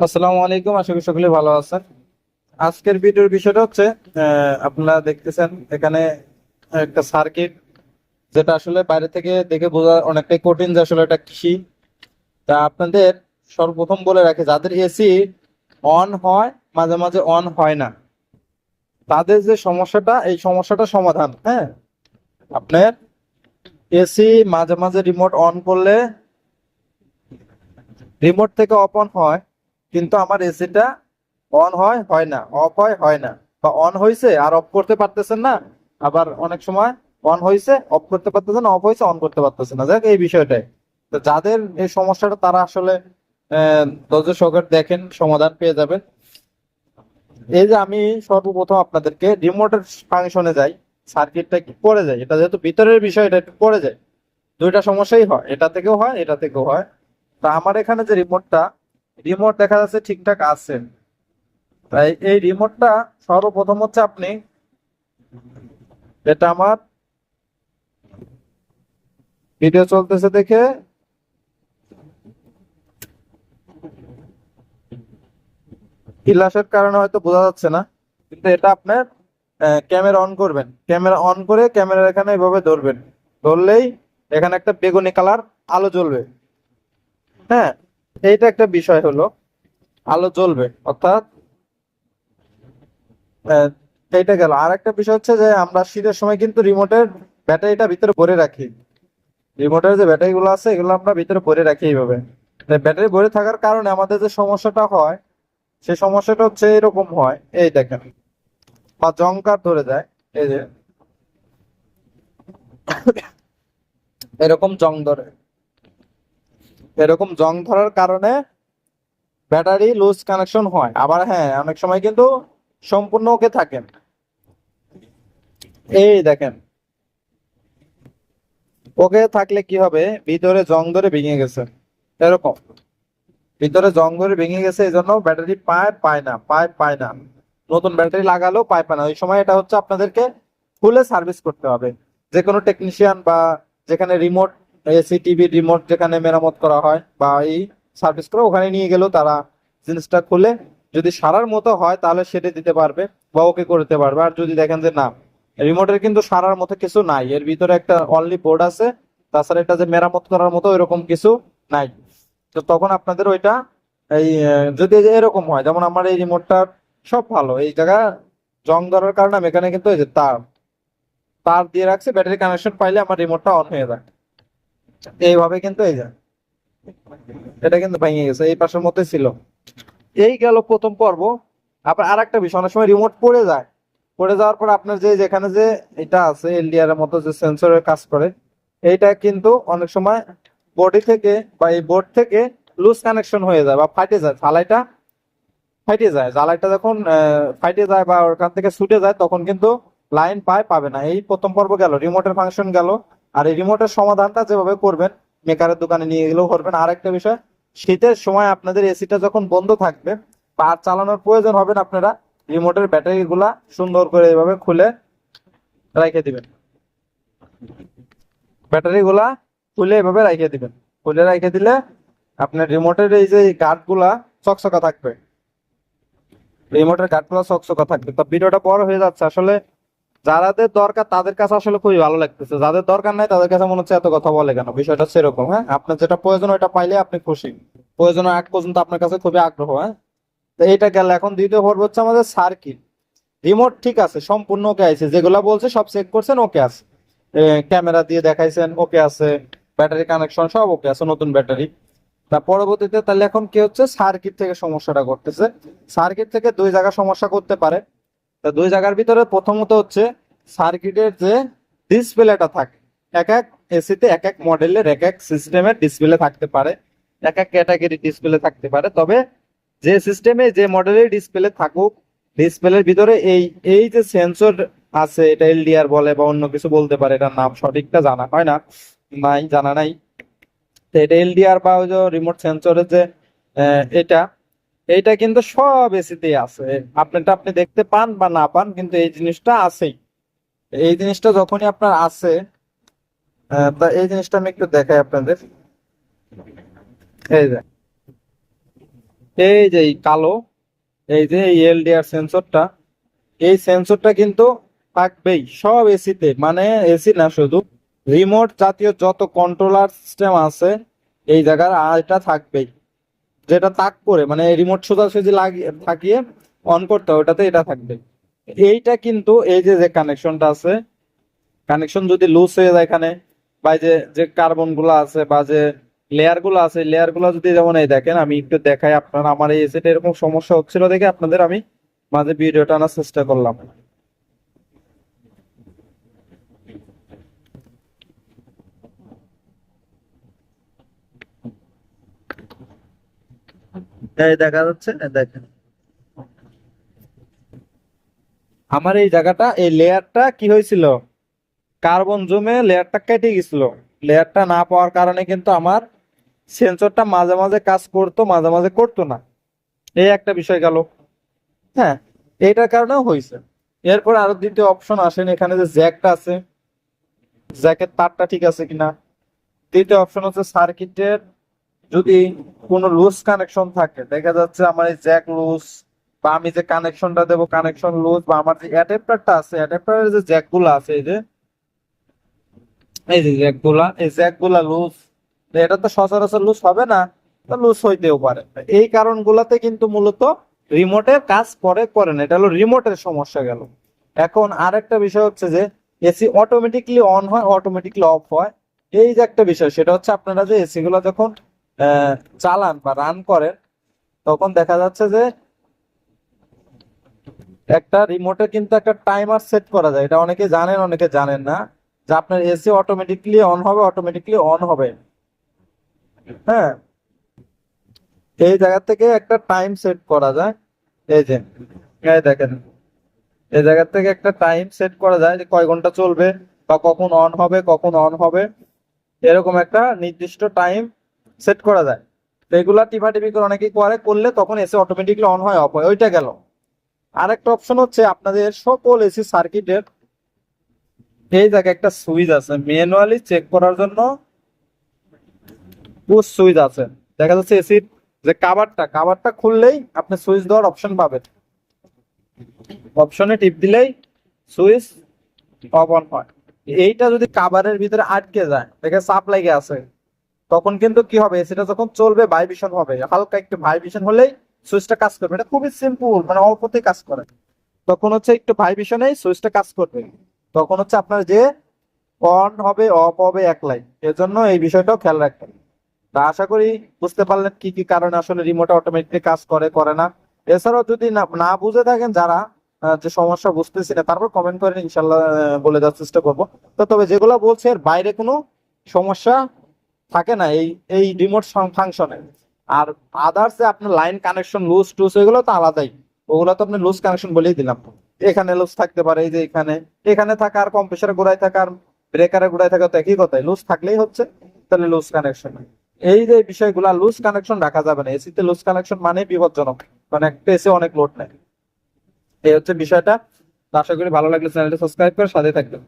আসসালামু আলাইকুম, আশা করি সকলে ভালো আছেন। আজকের ভিডিওর বিষয়টা হচ্ছে আপনারা দেখতেছেন এখানে একটা সার্কিট, যেটা আসলে বাইরে থেকে দেখে বোঝা অনেকটাই কঠিন যে আসলে এটা কৃষি। তা আপনাদের সর্বপ্রথম বলে রাখি, যাদের এসি অন হয় মাঝে মাঝে অন হয় না, তাদের যে সমস্যাটা, এই সমস্যাটা সমাধান। হ্যাঁ, আপনার এসি মাঝে মাঝে রিমোট অন করলে রিমোট থেকে অফ অন হয়, কিন্তু আমার এসিটা অন হয় হয় না, অফ হয় হয় না, বা অন হয়েছে আর অফ করতে পারতেছেন না। আবার অনেক সময় অন হয়েছে অফ করতে পারতেছেন, অফ হয়েছে অন করতে পারতেছেন না। যাক, এই বিষয়টাই। তো যাদের এই সমস্যাটা তারা আসলে ধৈর্য সহকারে দেখেন, সমাধান পেয়ে যাবেন। এই যে আমি সর্বপ্রথম আপনাদেরকে রিমোটের ফাংশনে যাই, সার্কিটটা কি পড়ে যায়, এটা যেহেতু ভিতরের বিষয়, এটা একটু পড়ে যায়। দুইটা সমস্যাই হয়, এটা থেকেও হয় এটা থেকেও হয়। তা আমার এখানে যে রিমোটটা, রিমোট দেখা যাচ্ছে ঠিকঠাক আছে। তাই এই রিমোটটা সর্বপ্রথম হচ্ছে আপনি, এটা আমার ভিডিও চলতেছে দেখে ফ্ল্যাশের কারণে হয়তো বোঝা যাচ্ছে না, কিন্তু এটা আপনার ক্যামেরা অন করবেন, ক্যামেরা অন করে ক্যামেরার এখানে এভাবে ধরবেন। ধরলেই এখানে একটা বেগুনি কালার আলো জ্বলবে। হ্যাঁ, এইটা একটা বিষয় হলো, আলো জ্বলবে অর্থাৎ আহ, এইটা গেল। আর একটা বিষয় হচ্ছে যে আমরা শীতের সময় কিন্তু রিমোটের ব্যাটারিটা ভিতরে ভরে রাখি। রিমোটের যে ব্যাটারি গুলো আছে এগুলো আমরা ভিতরে ভরে রাখি এইভাবে। ব্যাটারি ভরে থাকার কারণে আমাদের যে সমস্যাটা হয়, সেই সমস্যাটা হচ্ছে এরকম হয়, এই দেখেন, বা জংকার ধরে যায়। এই যে এরকম জং ধরে, এরকম জং ধরার কারণে ব্যাটারি লুজ কানেকশন হয়। আবার হ্যাঁ, অনেক সময় কিন্তু সম্পূর্ণ ওকে থাকেন। এই দেখেন, ওকে থাকলে কি হবে, ভিতরে জং ধরে ভেঙে গেছে এরকম, ভিতরে জং ধরে ভেঙে গেছে, এই জন্য ব্যাটারি পায় পায় না, পায় পায় না। নতুন ব্যাটারি লাগালেও পায় পায় না। ওই সময় এটা হচ্ছে আপনাদেরকে খুলে সার্ভিস করতে হবে। যে কোনো টেকনিশিয়ান বা যেখানে রিমোট, এসি টিভি রিমোট যেখানে মেরামত করা হয় বা এই সার্ভিস করে, ওখানে নিয়ে গেলেও তারা জিনিসটা খুলে যদি সারার মতো হয় তাহলে সেটা দিতে পারবে বা ওকে করতে পারবে। আর যদি দেখেন যে না, রিমোটের কিন্তু সারার মতো কিছু নাই, এর ভিতরে একটা অনলি বোর্ড আছে, তাছাড়া এটা যে মেরামত করার মতো এরকম কিছু নাই, তো তখন আপনাদের ওইটা এই যদি এই যে এরকম হয়, যেমন আমার এই রিমোটটা সব ভালো, এই জায়গা জং ধরার কারণে আমি এখানে কিন্তু এই যে তার তার দিয়ে রাখছি, ব্যাটারি কানেকশন পাইলে আমার রিমোটটা অন হয়ে যায়। এইভাবে কিন্তু এই যে এটা কিন্তু ভেঙে গেছে, এই পাশের মধ্যে ছিল। এই গেল প্রথম পর্ব। আবার আর একটা বিষয়, অনেক সময় রিমোট পড়ে যায়, পড়ে যাওয়ার পর আপনার যে যেখানে যে এটা আছে এলডিআর এর মতো যে সেন্সরের কাজ করে, এইটা কিন্তু অনেক সময় বডি থেকে বা এই বোর্ড থেকে লুজ কানেকশন হয়ে যায় বা ফাটে যায়, ঝালাইটা ফাইটে যায়। জ্বালাইটা যখন ফাইটে যায় বা ওখান থেকে ছুটে যায়, তখন কিন্তু লাইন পাবে না। এই প্রথম পর্ব গেল, রিমোটের ফাংশন গেল। আর এই রিমোটের সমাধানটা যেভাবে করবেন, মেকারের দোকানে নিয়ে গেলেও করবেন। আর একটা বিষয়, শীতের সময় আপনাদের এসিটা যখন বন্ধ থাকবে বা আর চালানোর প্রয়োজন হবে না, আপনারা রিমোটের ব্যাটারি গুলা সুন্দর করে এইভাবে খুলে রেখে দিবেন। ব্যাটারি গুলা খুলে এভাবে রেখে দিবেন। খুলে রেখে দিলে আপনার রিমোটের এই যে গার্ড গুলা চকচকা থাকবে, রিমোটের কাঠগুলো চকচকা থাকবে। তো ভিডিওটা বড় হয়ে যাচ্ছে আসলে, যাদের দরকার তাদের কাছে আসলে খুবই ভালো লাগতেছে, যাদের দরকার নাই তাদের কাছে মনে হচ্ছে এত কথা বলে কেন। বিষয়টা সেরকম। হ্যাঁ, আপনার যেটা প্রয়োজন ওইটা পাইলে আপনি খুশি, প্রয়োজন আগ পর্যন্ত আপনার কাছে খুবই আগ্রহ। হ্যাঁ, তো এইটা গেল। এখন দ্বিতীয় পর্ব হচ্ছে আমাদের সার্কিট। রিমোট ঠিক আছে, সম্পূর্ণ ওকে আছে, যেগুলা বলছে সব চেক করছেন, ওকে আছে, ক্যামেরা দিয়ে দেখাইছেন, ওকে আছে, ব্যাটারি কানেকশন সব ওকে আছে, নতুন ব্যাটারি। তা পরবর্তীতে তাহলে এখন কি হচ্ছে, সার্কিট থেকে সমস্যাটা করতেছে। সার্কিট থেকে দুই জায়গা সমস্যা করতে পারে। তা দুই জায়গার ভিতরে প্রথমত হচ্ছে সার্কিটের যে ডিসপ্লেটা থাকে, এক এক এসিতে এক এক মডেলের এক এক সিস্টেমের ডিসপ্লে থাকতে পারে, এক এক ক্যাটাগরি ডিসপ্লে থাকতে পারে। তবে যে সিস্টেমে যে মডেলের ডিসপ্লে থাকুক, ডিসপ্লের ভিতরে এই এই যে সেন্সর আছে, এটা এলডিআর বলে বা অন্য কিছু বলতে পারে, এটার নাম সঠিকটা জানা হয় না, নাই জানা নাই। তো এটা এলডিআর বা ওই যে রিমোট সেন্সরের যে এটা, এইটা কিন্তু সব এসিতেই আছে। আপনারটা আপনি দেখতে পান বা না পান, কিন্তু এই জিনিসটা আছেই। এই জিনিসটা যখনই আপনার আছে, তা এই জিনিসটা আমি একটু দেখাই আপনাদের। এই যে এই যে এই কালো, এই যে এলডিআর সেন্সরটা, এই সেন্সরটা কিন্তু থাকবেই সব এসিতে, মানে এসি না শুধু, রিমোট জাতীয় যত কন্ট্রোলার সিস্টেম আছে এই জায়গার এটা থাকবেই। যেটা তাক করে মানে রিমোট সোজাসুজি লাগিয়ে থাকিয়ে অন করতে হবে, ওটাতে এটা থাকবে। এইটা কিন্তু এই যে যে কানেকশনটা আছে, কানেকশন যদি লুজ হয়ে যায় এখানে, বা এই যে যে কার্বন গুলো আছে বা যে লেয়ার গুলো আছে, লেয়ার গুলো যদি যেমন এই দেখেন, আমি একটু দেখাই আপনারা, আমার এই এসিটা এরকম সমস্যা হচ্ছিল দেখে আপনাদের আমি মাঝে ভিডিওটা আনার চেষ্টা করলাম। এই দেখা যাচ্ছে, এই দেখেন আমার এই জায়গাটা, এই লেয়ারটা কি হয়েছিল, কার্বন জমে লেয়ারটা কেটে গেছিল। লেয়ারটা না পাওয়ার কারণে কিন্তু আমার সেন্সরটা মাঝে মাঝে কাজ করতো, মাঝে মাঝে করতো না। এই একটা বিষয় গেল। হ্যাঁ, এইটার কারণেও হয়েছে। এরপর আরো দ্বিতীয় অপশন আসেন, এখানে যে জ্যাকটা আছে, জ্যাকের তারটা ঠিক আছে কিনা। তৃতীয় অপশন হচ্ছে সার্কিটের যদি কোনো লুজ কানেকশন থাকে, দেখা যাচ্ছে আমার এই জ্যাক লুজ, বা আমি যে কানেকশনটা দেবো কানেকশন লুজ, বা আমার যে অ্যাডাপ্টারটা আছে অ্যাডাপ্টারের যে জ্যাক গুলো আছে, এই যে জ্যাক গুলা, এই জ্যাক গুলা লুজ, এটা তো সচরাচর লুজ হবে না, তো লুজ হইতেও পারে। এই কারণগুলাতে কিন্তু মূলত রিমোটের কাজ করে করে না, এটা হলো রিমোটের সমস্যা গেল। এখন আরেকটা বিষয় হচ্ছে যে এসি অটোমেটিকলি অন হয়, অটোমেটিকলি অফ হয়। এই যে একটা বিষয়, সেটা হচ্ছে আপনারা যে এসি গুলা যখন চালান বা রান করেন, তখন দেখা যাচ্ছে যে একটা রিমোটে কিন্তু একটা টাইমার সেট করা যায়, এটা অনেকে জানেন অনেকে জানেন না, যে আপনার এসি অটোমেটিকলি অন হবে, অটোমেটিকলি অন হবে। হ্যাঁ, এই জায়গা থেকে একটা টাইম সেট করা যায়। এই যে এই দেখেন, এই জায়গা থেকে একটা টাইম সেট করা যায় যে কয় ঘন্টা চলবে, বা কখন অন হবে কখন অন হবে, এরকম একটা নির্দিষ্ট টাইম সেট করা যায়। তো এগুলা টিপাটিপি করে অনেকেই করে, করলে তখন এসি অটোমেটিকলি অন হয় অফ হয়, ওইটা গেল। আরেকটা অপশন হচ্ছে আপনাদের সকল এসি সার্কিটের এই জায়গায় একটা সুইচ আছে, ম্যানুয়ালি চেক করার জন্য পুশ সুইচ আছে। দেখা যাচ্ছে এসির যে কাভারটা খুললেই আপনি সুইচ দেওয়ার অপশন পাবেন, অপশনে টিপ দিলেই সুইচ অফ অন হয়। এইটা যদি কাভারের ভিতরে আটকে যায়, দেখে চাপ লেগে আছে, তখন কিন্তু কি হবে, এসিটা যখন চলবে ভাইব্রেশন হবে, হালকা একটু ভাইব্রেশন হলেই সুইচটা কাজ করবে। এটা খুবই সিম্পল, মানে অল্পতেই কাজ করে। তখন হচ্ছে একটু ভাইব্রেশনেই সুইচটা কাজ করবে, তখন হচ্ছে আপনার যে অন হবে অফ হবে একলাই। এজন্য এই বিষয়টাও খেয়াল রাখবেন। তা আশা করি বুঝতে পারলেন কি কি কারণে আসলে রিমোট অটোমেটিক কাজ করে করে না। এছাড়াও যদি না না বুঝে থাকেন যারা, যে সমস্যা বুঝতেছি না, তারপর কমেন্ট করেন, ইনশাল্লাহ বলে দেওয়ার চেষ্টা করবো। তো তবে যেগুলো বলছে এর বাইরে কোনো সমস্যা থাকে না এই এই রিমোট ফাংশনে। আর আদার্স যে আপনার লাইন কানেকশন লুজ টুজ, এগুলো তো আলাদাই, ওগুলো তো আপনি লুজ কানেকশন বলেই দিলাম। এখানে লুজ থাকতে পারে, এই যে এখানে, এখানে থাকা আর কম্প্রেসারের গোড়ায় থাকা আর ব্রেকারের গোড়ায় থাকা তো একই কথাই, লুজ থাকলেই হচ্ছে তাহলে লুজ কানেকশন। এই যে বিষয়গুলা লুজ কানেকশন রাখা যাবে না, এসিতে লুজ কানেকশন মানে বিপজ্জনক, মানে একটা এসি অনেক লোড নেয়। এই হচ্ছে বিষয়টা। তো আশা করি ভালো লাগলে চ্যানেলটা সাবস্ক্রাইব করে সাথে থাকবেন।